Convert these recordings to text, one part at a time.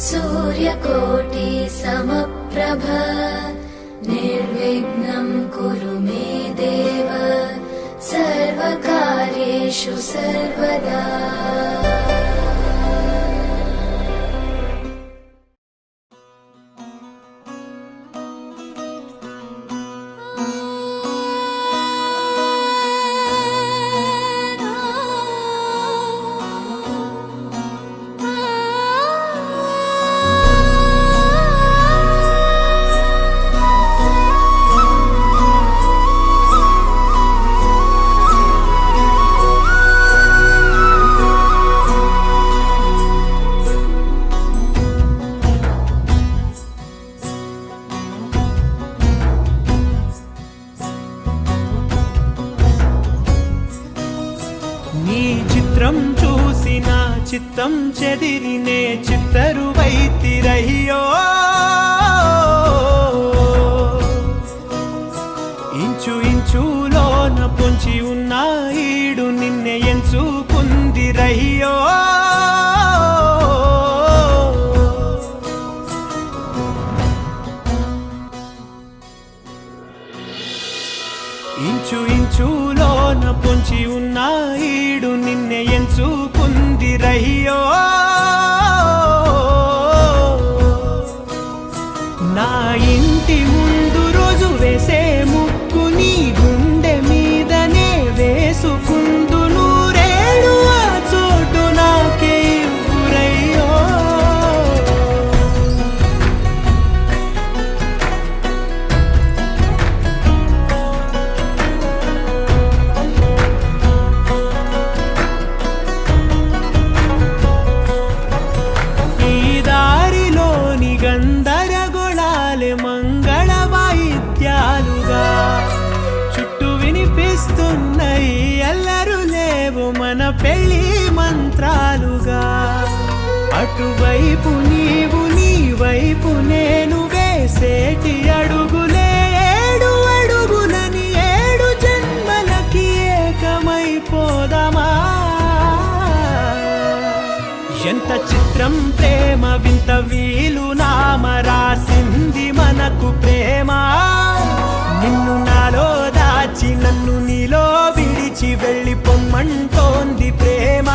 सूर्यकोटि समप्रभ निर्विघ्नं कुरु मे देव सर्वकार्येषु सर्वदा। చిత్తం చెదిరినే చిత్తరువైతిరయ్యో ఇంచు ఇంచులోన పొంచి ఉన్న ఈడు నిన్నే ఎంచుకుందిరయ్యో ఇంచు ఇంచులోన పొంచి ఉన్న ఈడు నిన్నే ఎంచుకుందిరయ్యో నా ఇంటి ముందు రోజు వేసే ముక్కు నీ గుండె మీదనే వేసుకుందు నూరేడు ఆ చోటు నాకే ఇవ్వురయ్యో మంగళ వాయిద్యాలుగా చుట్టూ వినిపిస్తున్నాయి ఎల్లరు లేవు మన పెళ్లి మంత్రాలుగా అటువైపు నీవు నీ వైపు నేను వేసేటి అడుగులే ఏడు అడుగులని ఏడు జన్మలకి ఏకమైపోదామా ఎంత చిత్రం ప్రేమ వింత వీలు నామ రాసింది మనకు ప్రేమ నిన్ను నాలో దాచి నన్ను నీలో విడిచి వెళ్ళి పొమ్మంటోంది ప్రేమ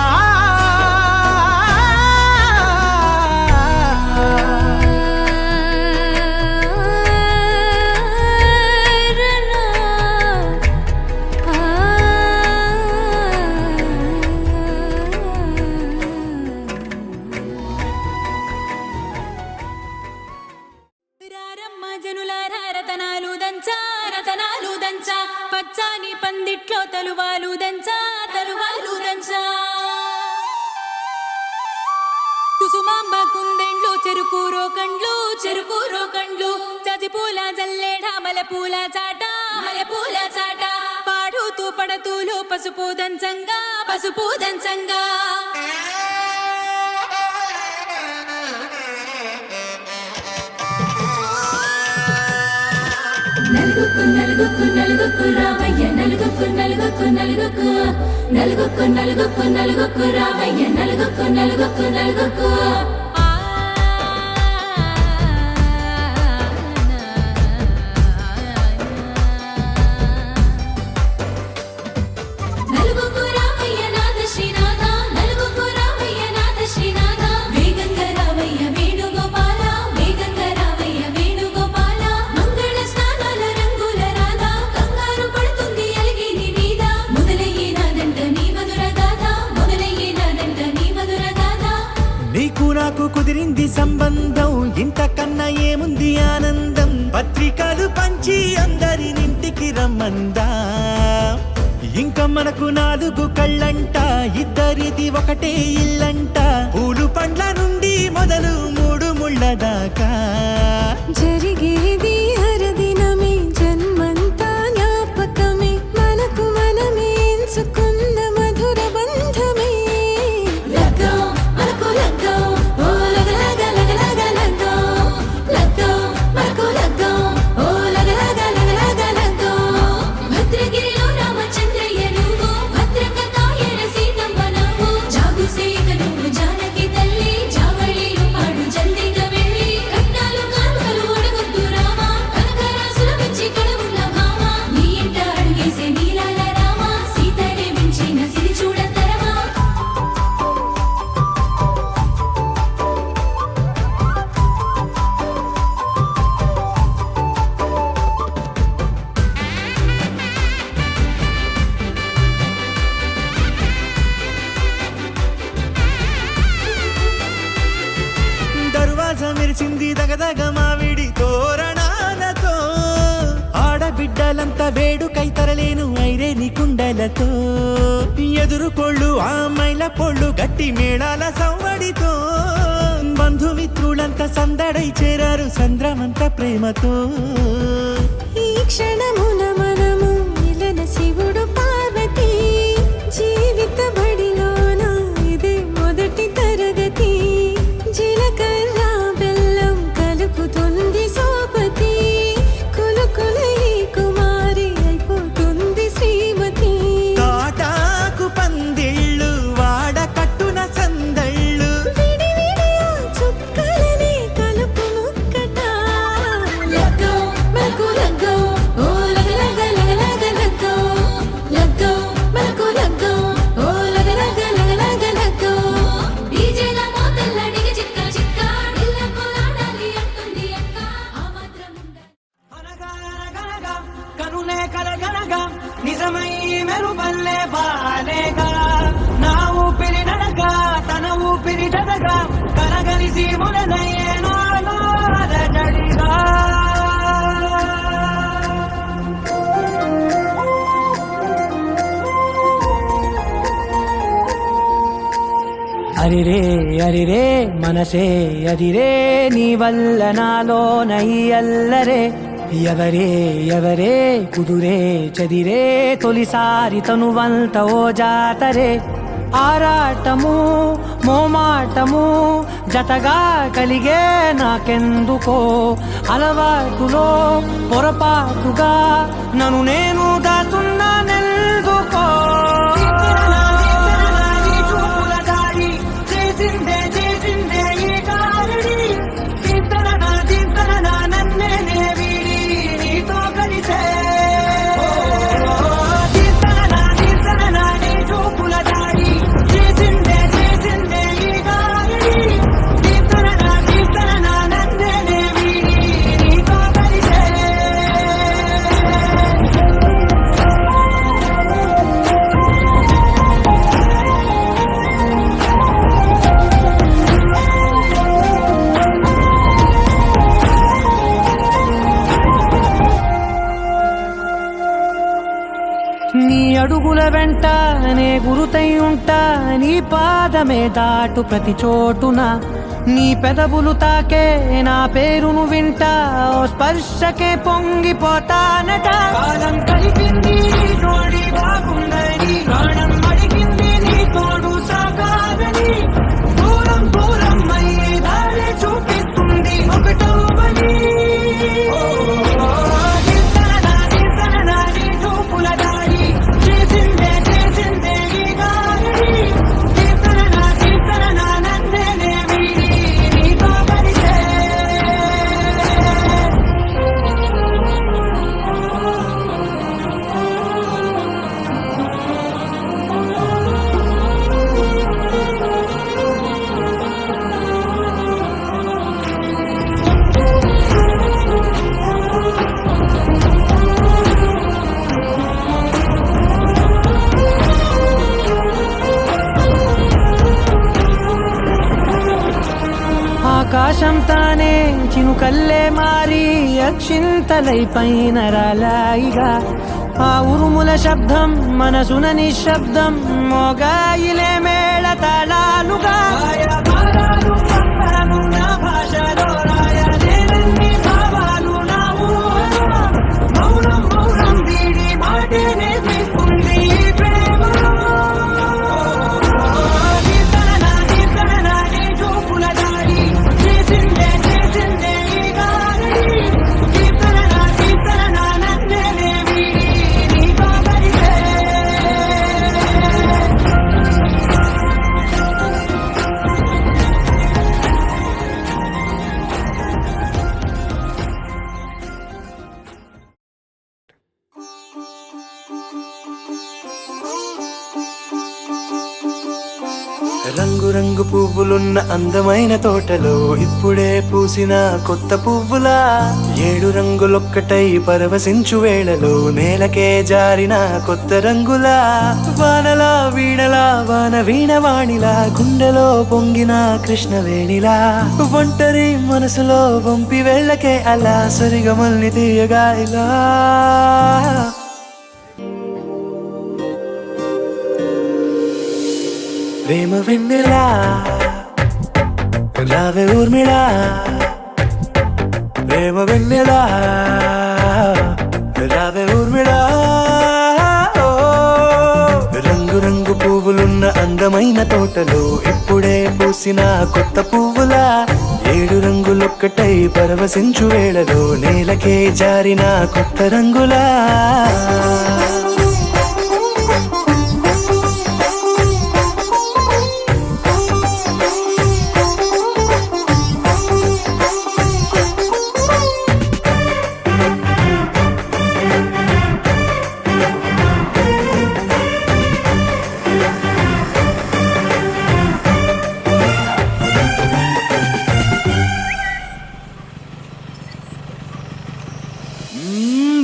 పచ్చాని పందిట్లో తలువాలు దంచా కుసుమాంబ కుందెండ్లు చెరుకు రోకండ్లు చజిపూల జల్లేడ మలపూల చాట పాడుతూ పడతూలు పసుపు దంచంగా నలుగుకు రావయ్య నలుగుకు రావయ్య నలుగుకు కుదిరింది సంబంధం ఇంతకన్నా ఏముంది ఆనందం పత్రికలు పంచి అందరినింటికి రమ్మందా ఇంకా మనకు 4 కళ్ళంట ఇద్దరిది ఒకటే ఇల్లంట పూలు పండ్ల నుండి మొదలు 3 ముళ్ళ దాకా జరిగేది హరదినమే జన్మంతా జ్ఞాపకమే మనకు మనమే ఎంచుకున్న మధుర బంధమే భద్రగిరిలో రామచంద్రయ్య నువ్వు భద్రంగా కాయర సీతమ్మ నవ్వు జాగు సేగ మురిసింది దగదగ మావిడి తోరణాలతో ఆడబిడ్డలంతా వేడుకై తరలేను ఐరేని కుండలతో ఎదురుకోళ్ళు ఆ మైల పొళ్ళు గట్టి మేళాల సవ్వడితో బంధుమిత్రులంతా సందడై చేరారు సంద్రమంత ప్రేమతో ఈ క్షణమున మనము ఇలన శివుడు పార్వతి జీవిత బడిలోన ఇదే మొదటి తరగతి జీలకర్ర బెల్లం కలుపుతుంది సోపతి కులుకులై కుమారి అయిపోతుంది శ్రీమతి తాటాకు పందిళ్ళు వాడ కట్టున సందళ్ళు విడివిడియా చుక్కలనే కలుపు ముక్కట లగ్గో మనకు లగ్గో ఓ లగ లగ లగ లగ లగ్గో లగ్గో మనకు లగ్గో ఓ లగ లగ లగ లగ లగ్గో డీజేల మోతల్ల డిగ చిక్క చిక్క ఇళ్ళకు ఆడాలి అంటుంది అక్క ఆ మాత్రం ఉండాలి కనులే కలగనగా నిజమై మెరుపల్లే బాలేగా నా ఊపిరి నడగా తన ఊపిరి జడగా కలగలిసి మునదయ్యే నాలో అలజడిగా అరిరే అరిరే మనసే అదిరే నీ వల్ల నాలో నై అల్లరే ఎవరే ఎవరే కుదురే చదిరే తొలిసారి తనువంత ఓ జాతరే ఆరాటము మోమాటము జతగా కలిగే నాకెందుకో అలవాటులో పొరపాటుగా నన్ను నేను దాచున్నానెందుకో చేసిందే చేసిందే ఈ కారణి చింతన నన్నే నేవి నీతో కలిసే చింతన నీ చూపుల దాడి చేసిందే చేసిందే ఈ కారణి చింతన నన్నే నేవి నీతో కలిసే నీ అడుగుల వెంట నే గురుతై ఉంటా నీ పాదమే దాటు ప్రతి చోటున నీ పెదవులు తాకే నా పేరును వింటా ఓ స్పర్శకే పొంగిపోతానట కాలం కలిపింది జోడి బాగుందని ప్రాణం అడిగింది నీ తోడు సాగాలని దూరం దూరం అయ్యే దారి చూపిస్తుంది ఒకటవని నీ చూపుల దారి చేసిందే చేసిందే ఈ గాలి చింతన నన్నే నేవి నీతో కలిసే ఆకాశం తానే చినుకల్లే మారి అక్షింతలై పైన రాలాయిగా ఆ ఉరుముల శబ్దం మనసున నిశ్శబ్దం మోగాయిలే మేళ తాళాలుగా నా భాషలో రాయలేనన్ని భావాలు నా ఊహలో మౌనం మౌనం వీడి మాటే నేర్పిస్తుంది ఈ ప్రేమలో నీ చూపుల దారి చేసిందే చేసిందే ఈ గాలి చింతన నన్నే నేవి నీతో కలిసే రంగు రంగు పువ్వులున్న అందమైన తోటలో ఇప్పుడే పూసిన కొత్త పువ్వులా 7 రంగులొక్కటై పరవశించు వేళలో నేలకే జారిన కొత్త రంగులా వానలా వీణలా వాన వీణవాణిలా గుండెలో పొంగిన కృష్ణవేణిలా ఒంటరి మనసులో వంపి వెళ్ళకే అలా సరిగమల్ని తీయగా ఇలా ప్రేమ వెన్నెలా రావే ఊర్మిళా ప్రేమ వెన్నెలా రావే ఊర్మిళా ఓ, రంగు రంగు పువ్వులున్న అందమైన తోటలో ఇప్పుడే పూసిన కొత్త పువ్వులా 7 రంగులొక్కటై పరవశించు వేళలో నేలకే జారిన కొత్త రంగులా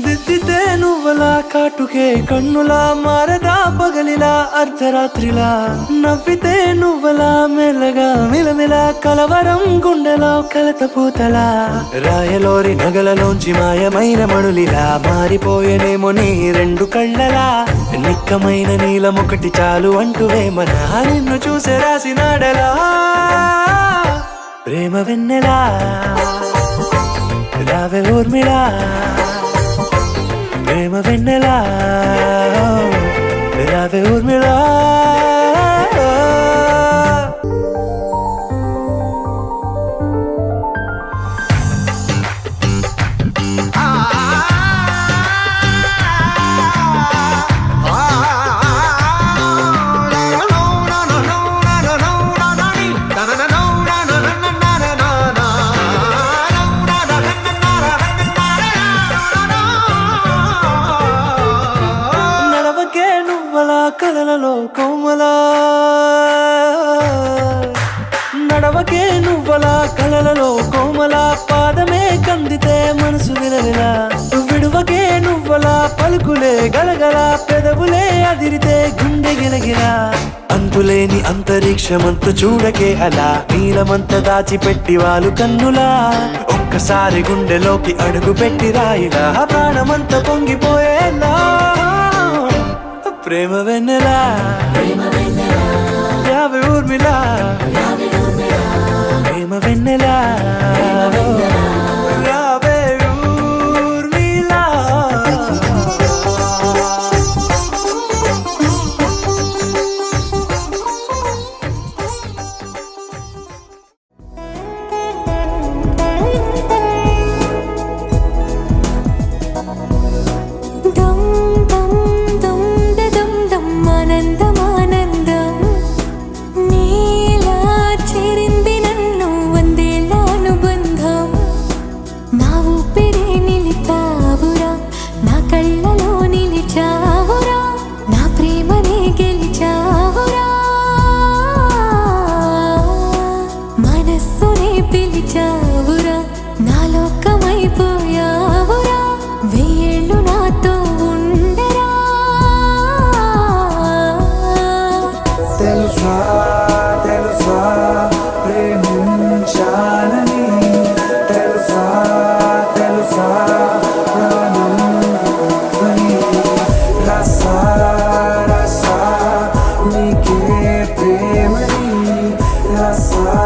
దిద్దితే నువ్వలా కాటుకే కన్నులా మారదా పగలిలా అర్ధరాత్రిలా నవ్వితే నువ్వలా మెల్లగా మిలమిలా కలవరం గుండెలో కలత పూతలా రాయలోరి నగలలోంచి మాయమైన మణులిలా మారిపోయేనేమో నీ 2 కళ్ళలా నిక్కమైన నీలమొకటి చాలు అంటూ వేమన నిన్ను చూసే రాసినాడలా ప్రేమ వెన్నెలా రావే ఊర్మిళా ప్రేమ వెన్నెలా రావే ఊర్మిళా కలలలో కోమలా నడవకే నువ్వలా కలలలో కోమలా పాదమే కందితే మనసు విలవిలా విడువకే నువ్వలా పలుకులే గలగల పెదవులే అదిరితే గుండె గిలగిలా అంతులేని అంతరిక్షమంత చూడకే అలా నీలమంత దాచిపెట్టి వాళ్ళు కన్నులా ఒక్కసారి గుండెలోకి అడుగు పెట్టి రాయిలా ప్రాణమంత పొంగిపోయేలా ప్రేమ వెన్నెలా రావే ఊర్మిళా ప్రేమ వెన్నెలా రావే ఊర్మిళా నీకే ప్రేమని రసా